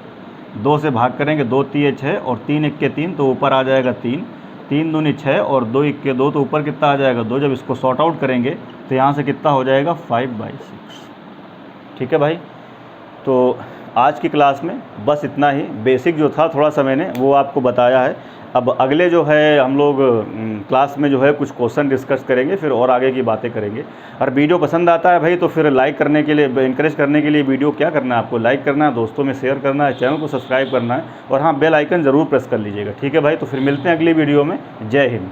2 से भाग करेंगे, 2 तिये 6 और 3 इक्के 3 तो ऊपर आ जाएगा 3, 3 दूनी 6 और 2 इक्के 2 तो ऊपर कितना आ जाएगा 2। जब इसको सॉर्ट आउट करेंगे तो यहाँ से कितना हो जाएगा 5/6। ठीक है भाई, तो आज की क्लास में बस इतना ही। बेसिक जो था थोड़ा सा मैंने वो आपको बताया है। अब अगले जो है हम लोग क्लास में जो है कुछ क्वेश्चन डिस्कस करेंगे, फिर और आगे की बातें करेंगे। और वीडियो पसंद आता है भाई तो फिर लाइक करने के लिए, इंकरेज करने के लिए वीडियो क्या करना है आपको, लाइक करना है, दोस्तों में शेयर करना है, चैनल को सब्सक्राइब करना है और हाँ बेल आइकन ज़रूर प्रेस कर लीजिएगा। ठीक है भाई, तो फिर मिलते हैं अगली वीडियो में। जय हिंद।